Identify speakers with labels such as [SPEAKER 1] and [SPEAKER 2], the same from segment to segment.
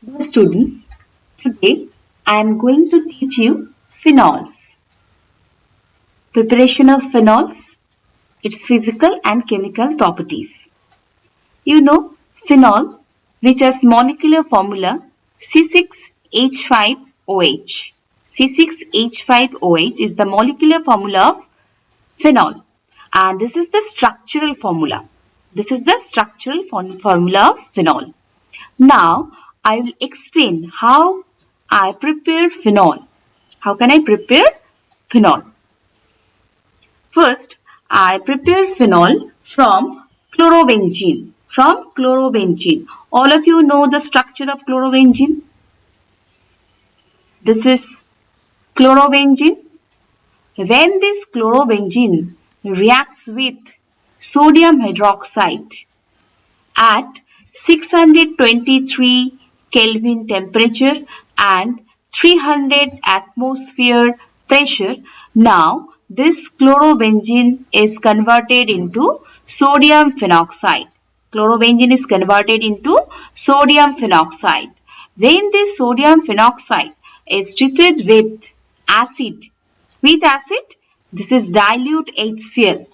[SPEAKER 1] Dear students, today I am going to teach you phenols. Preparation of phenols, its physical and chemical properties. You know phenol, which has molecular formula C6H5OH. C6H5OH is the molecular formula of phenol, and this is the structural formula. This is the structural formula of phenol. Now, I will explain how I prepare phenol. How can I prepare phenol? First, I prepare phenol from chlorobenzene. From chlorobenzene. All of you know the structure of chlorobenzene. This is chlorobenzene. When this chlorobenzene reacts with sodium hydroxide at 623 Kelvin temperature and 300 atmosphere pressure, now this chlorobenzene is converted into sodium phenoxide. Chlorobenzene is converted into sodium phenoxide. When this sodium phenoxide is treated with acid, which acid? This is dilute HCl.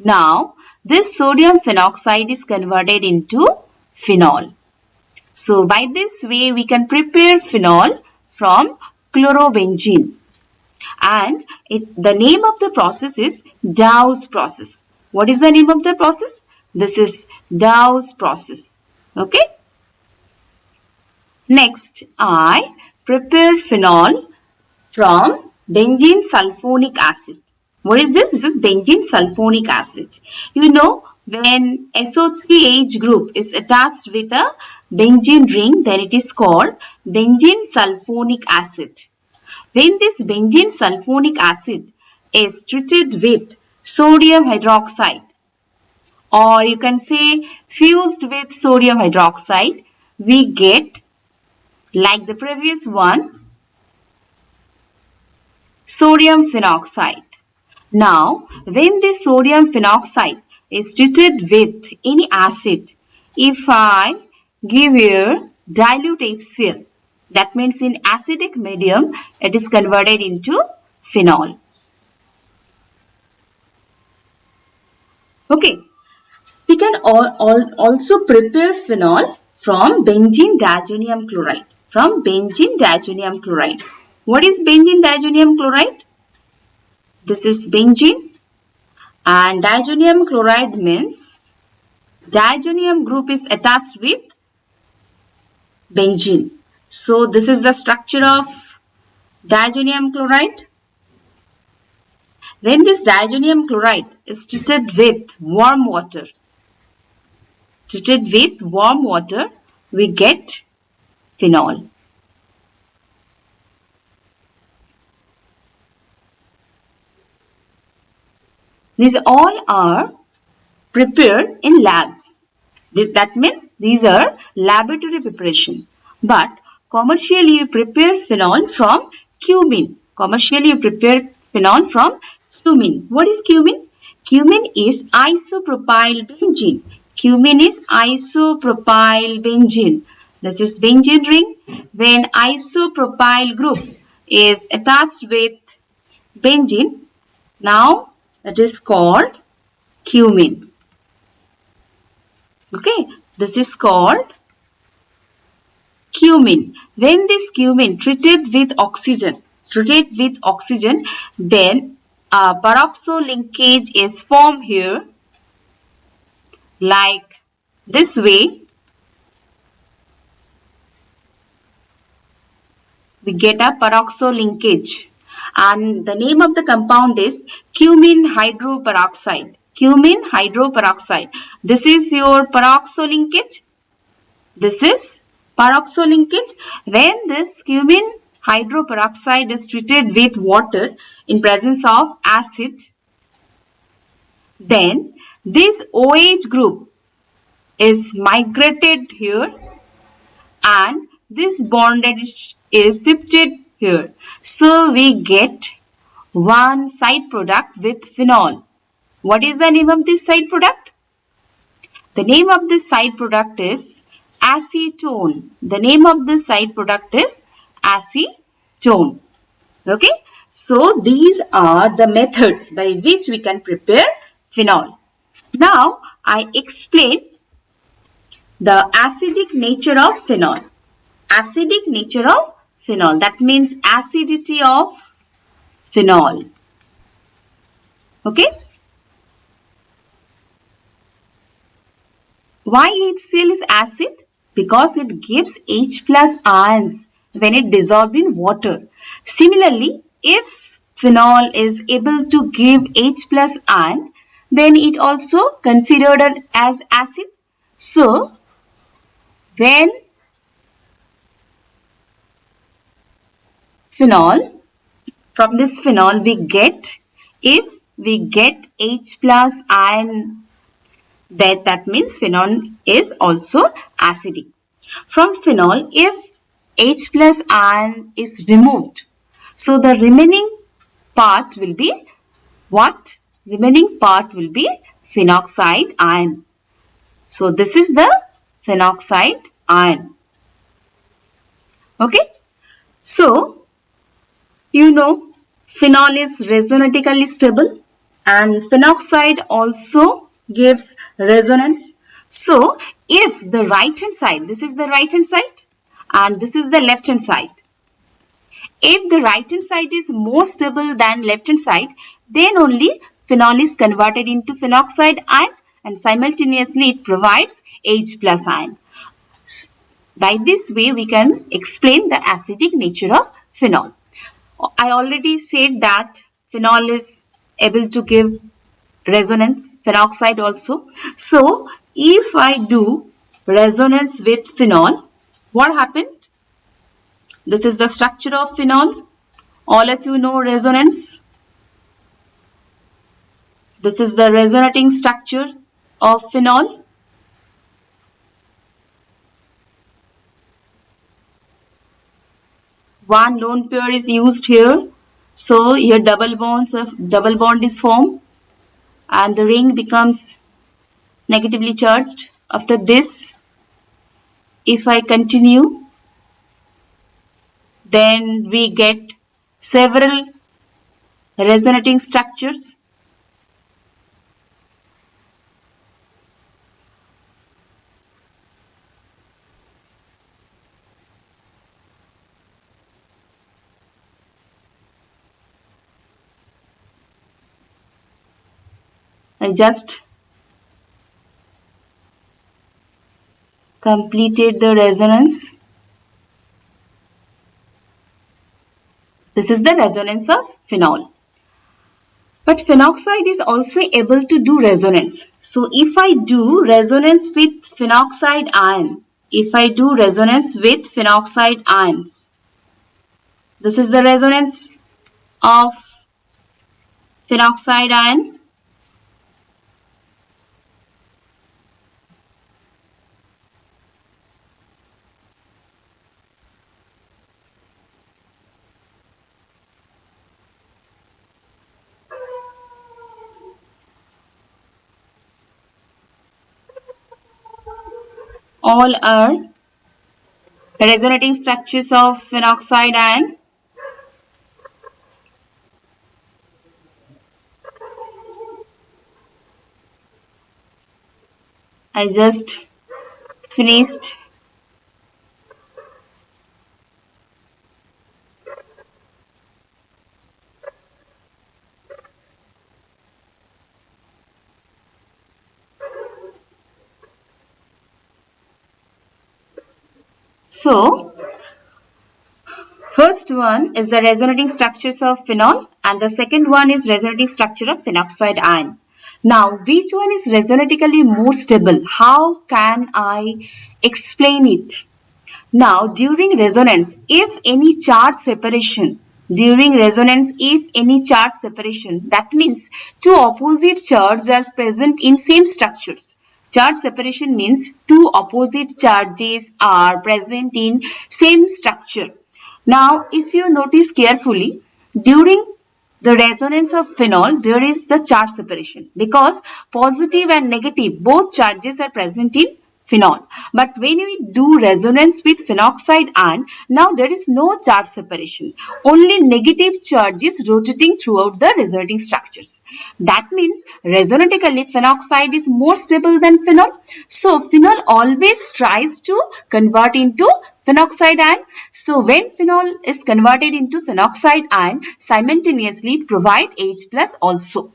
[SPEAKER 1] Now, this sodium phenoxide is converted into phenol. So, by this way, we can prepare phenol from chlorobenzene. And the name of the process is Dow's process. What is the name of the process? This is Dow's process. Okay. Next, I prepare phenol from benzene sulfonic acid. What is this? This is benzene sulfonic acid. You know, when SO3H group is attached with a benzene ring, then it is called benzene sulfonic acid. When this benzene sulfonic acid is treated with sodium hydroxide, or you can say fused with sodium hydroxide, we get, like the previous one, sodium phenoxide. Now, when this sodium phenoxide is treated with any acid, if I give here dilute HCl, that means in acidic medium, it is converted into phenol. Okay, we can also prepare phenol from benzene diazonium chloride. From benzene diazonium chloride. What is benzene diazonium chloride? This is benzene, and diazonium chloride means diazonium group is attached with benzene. So this is the structure of diazonium chloride. When this diazonium chloride is treated with warm water, we get phenol. These all are prepared in lab. That means these are laboratory preparation. But commercially you prepare phenol from cumin. Commercially you prepare phenol from cumin. What is cumin? Cumin is isopropyl benzene. Cumin is isopropyl benzene. This is benzene ring. When isopropyl group is attached with benzene, now it is called cumin. Okay, this is called cumin. When this cumin treated with oxygen, then a peroxo linkage is formed here, like this way. We get a peroxo linkage. And the name of the compound is cumin hydroperoxide. Cumin hydroperoxide. This is your peroxo linkage. This is peroxo linkage. When this cumin hydroperoxide is treated with water in presence of acid, then this OH group is migrated here and this bonded is shifted here. So we get one side product with phenol. What is the name of this side product? The name of this side product is acetone. The name of the side product is acetone. Okay. So these are the methods by which we can prepare phenol. Now I explain the acidic nature of phenol. Acidic nature of phenol. That means acidity of phenol. Okay. Why HCl is acid? Because it gives H plus ions when it dissolved in water. Similarly, if phenol is able to give H plus ion, then it also considered as acid. So, when phenol, from this phenol if we get H plus ion, that means phenol is also acidic. From phenol, if H plus ion is removed, so the remaining part will be what? Remaining part will be phenoxide ion. So this is the phenoxide ion. Okay. So, you know, phenol is resonatically stable and phenoxide also gives resonance. So, if the right hand side, this is the right hand side and this is the left hand side. If the right hand side is more stable than left hand side, then only phenol is converted into phenoxide ion and simultaneously it provides H plus ion. By this way, we can explain the acidic nature of phenol. I already said that phenol is able to give resonance, phenoxide also. So, if I do resonance with phenol, what happened? This is the structure of phenol. All of you know resonance. This is the resonating structure of phenol. One lone pair is used here. So here double bond is formed and the ring becomes negatively charged. After this, if I continue, then we get several resonating structures. I just completed the resonance. This is the resonance of phenol. But phenoxide is also able to do resonance. So if I do resonance with phenoxide ion, if I do resonance with phenoxide ions, this is the resonance of phenoxide ion. All are resonating structures of phenoxide ion. I just finished. So, first one is the resonating structures of phenol and the second one is resonating structure of phenoxide ion. Now, which one is resonatically more stable? How can I explain it? Now, during resonance, if any charge separation, that means two opposite charges are present in same structures. Charge separation means two opposite charges are present in same structure. Now, if you notice carefully, during the resonance of phenol, there is the charge separation because positive and negative, both charges are present in phenol. But when we do resonance with phenoxide ion, now there is no charge separation. Only negative charge is rotating throughout the resonating structures. That means resonatically phenoxide is more stable than phenol. So phenol always tries to convert into phenoxide ion. So when phenol is converted into phenoxide ion, simultaneously it provides H plus also.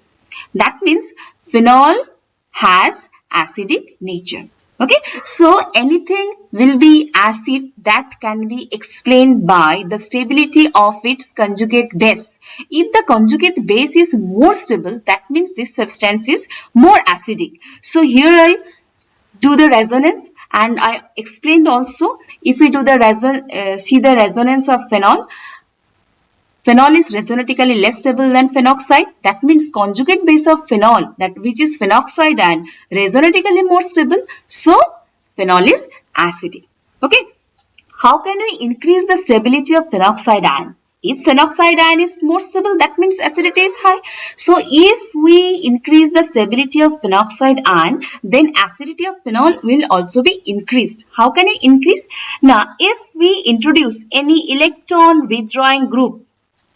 [SPEAKER 1] That means phenol has acidic nature. Okay, so anything will be acid that can be explained by the stability of its conjugate base. If the conjugate base is more stable, that means this substance is more acidic. So here I do the resonance, and I explained also, if we do the see the resonance of phenol. Phenol is resonatically less stable than phenoxide. That means conjugate base of phenol, that which is phenoxide ion, resonatically more stable. So phenol is acidic. Okay. How can we increase the stability of phenoxide ion? If phenoxide ion is more stable, that means acidity is high. So if we increase the stability of phenoxide ion, then acidity of phenol will also be increased. How can we increase? Now, if we introduce any electron withdrawing group,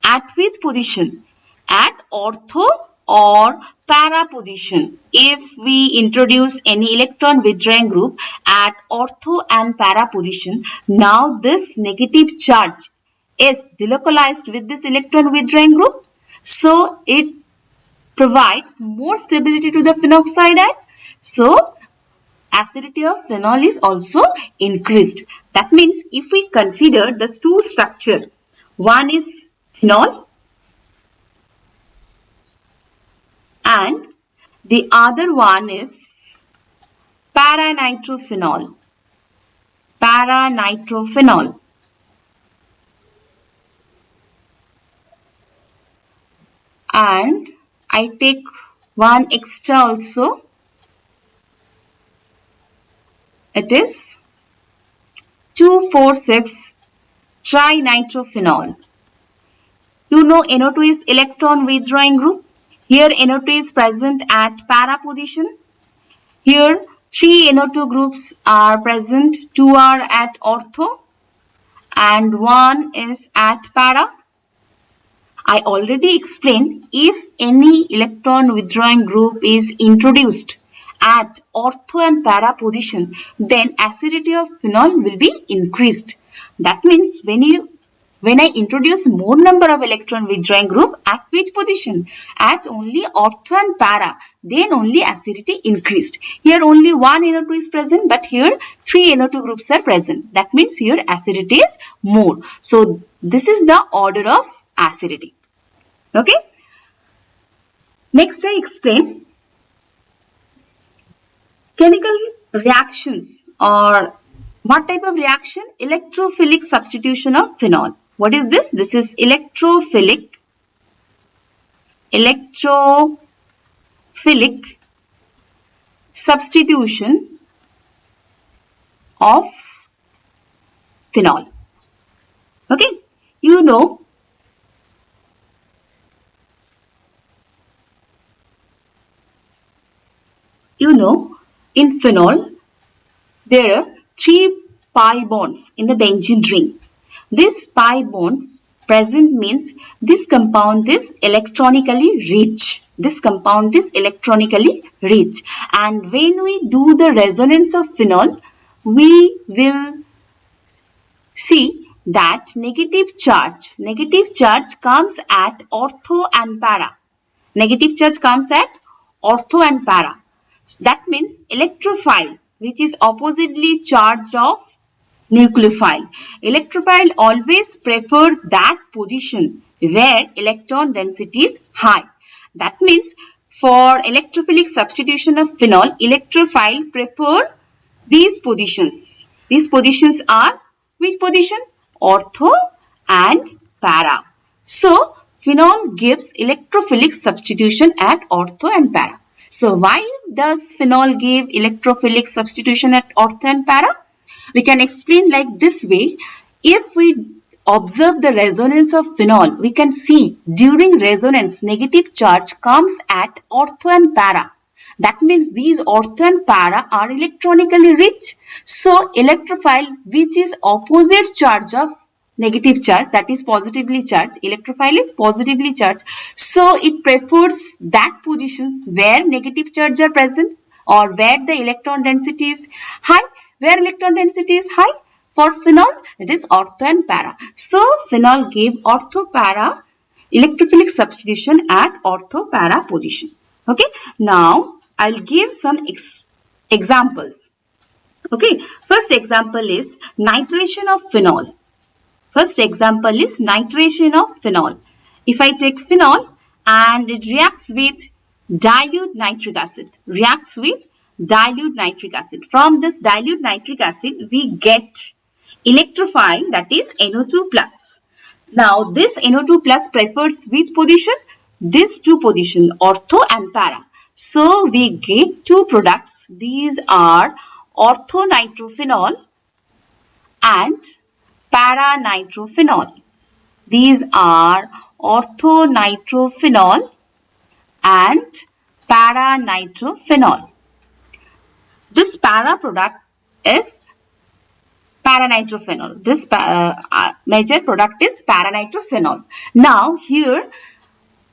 [SPEAKER 1] at which position? At ortho or para position. If we introduce any electron withdrawing group at ortho and para position, now this negative charge is delocalized with this electron withdrawing group. So it provides more stability to the phenoxide ion. So acidity of phenol is also increased. That means if we consider the stool structure, one is phenol and the other one is para-nitrophenol. Para-nitrophenol. And I take one extra also. It is 2,4,6 trinitrophenol. You know NO2 is electron withdrawing group. Here NO2 is present at para position. Here 3 NO2 groups are present. 2 are at ortho and 1 is at para. I already explained, if any electron withdrawing group is introduced at ortho and para position, then acidity of phenol will be increased. That means when I introduce more number of electron withdrawing group, at which position? At only ortho and para, then only acidity increased. Here only one NO2 is present, but here 3 NO2 groups are present. That means here acidity is more. So this is the order of acidity. Okay. Next I explain chemical reactions, or what type of reaction? Electrophilic substitution of phenol. What is this? This is electrophilic substitution of phenol. Okay. You know in phenol there are 3 pi bonds in the benzene ring. This pi bonds present means this compound is electronically rich. This compound is electronically rich. And when we do the resonance of phenol, we will see that negative charge comes at ortho and para. Negative charge comes at ortho and para. That means electrophile, which is oppositely charged of nucleophile. Electrophile always prefer that position where electron density is high. That means for electrophilic substitution of phenol, electrophile prefer these positions. These positions are which position? Ortho and para. So phenol gives electrophilic substitution at ortho and para. So why does phenol give electrophilic substitution at ortho and para? We can explain like this way. If we observe the resonance of phenol, we can see during resonance negative charge comes at ortho and para. That means these ortho and para are electronically rich. So electrophile, which is opposite charge of negative charge, that is positively charged, electrophile is positively charged. So it prefers that positions where negative charge are present or where the electron density is high. Where electron density is high? For phenol, it is ortho and para. So phenol gave ortho-para electrophilic substitution at ortho-para position. Okay. Now I'll give some examples. Okay. First example is nitration of phenol. First example is nitration of phenol. If I take phenol and it reacts with dilute nitric acid, From this dilute nitric acid, we get electrophile, that is NO2 plus. Now this NO2 plus prefers which position? These two positions, ortho and para. So we get two products. These are orthonitrophenol and para-nitrophenol. These are orthonitrophenol and para-nitrophenol. This para product is para-nitrophenol. This major product is para-nitrophenol. Now here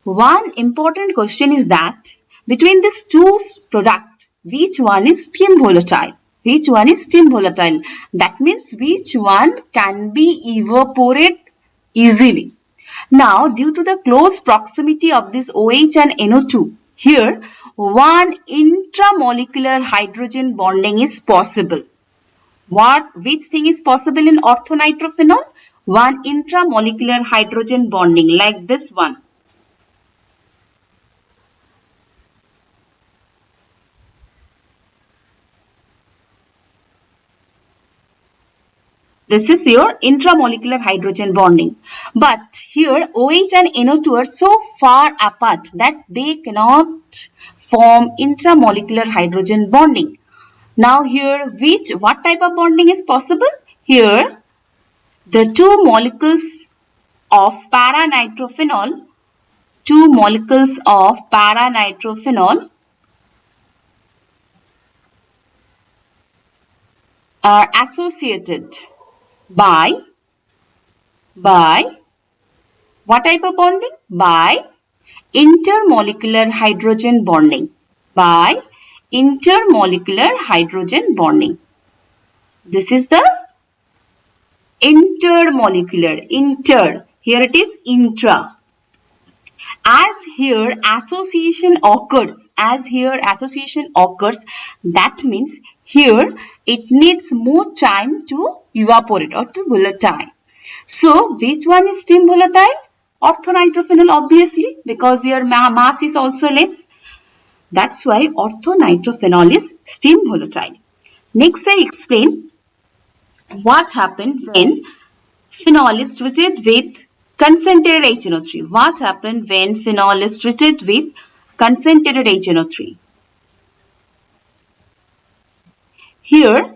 [SPEAKER 1] one important question is that between these two products, which one is steam volatile? Which one is steam volatile? That means which one can be evaporated easily. Now due to the close proximity of this OH and NO2, here one intramolecular hydrogen bonding is possible. Which thing is possible in orthonitrophenol? One intramolecular hydrogen bonding like this one. This is your intramolecular hydrogen bonding. But here OH and NO2 are so far apart that they cannot form intramolecular hydrogen bonding. Now here what type of bonding is possible? Here the two molecules of para-nitrophenol are associated by what type of bonding? By intermolecular hydrogen bonding. By intermolecular hydrogen bonding. This is the intermolecular. Here it is intra. As here association occurs, that means here it needs more time to evaporate or to volatile. So which one is steam volatile? Orthonitrophenol, obviously, because their mass is also less. That's why orthonitrophenol is steam volatile. Next I explain what happened when phenol is treated with concentrated HNO3. What happened when phenol is treated with concentrated HNO3? Here,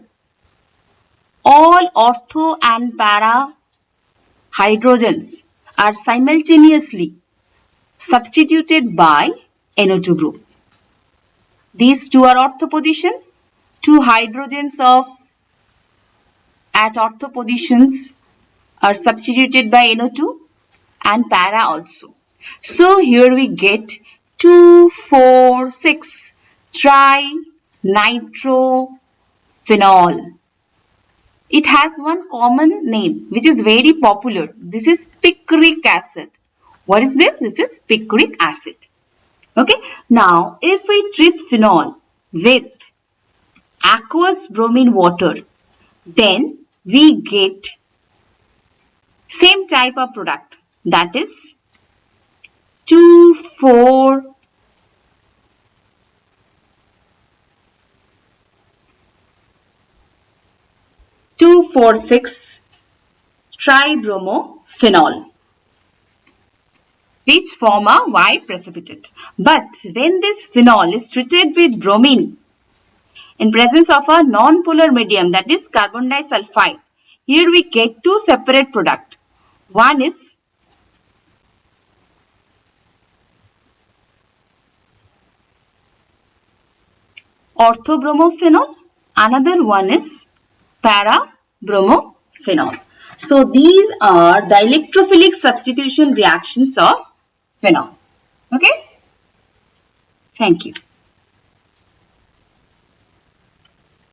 [SPEAKER 1] all ortho and para hydrogens are simultaneously substituted by NO2 group. These two are ortho position. Two hydrogens at ortho positions are substituted by NO2 and para also. So here we get 2,4,6 trinitrophenol. It has one common name which is very popular. This is picric acid. What is this? This is picric acid. Okay. Now if we treat phenol with aqueous bromine water, then we get same type of product, that is 2,4,6 tribromophenol, which form a white precipitate. But when this phenol is treated with bromine in presence of a non-polar medium, that is carbon disulfide, here we get two separate products. One is orthobromophenol. Another one is para-bromophenol. So these are the electrophilic substitution reactions of phenol. Okay? Thank you.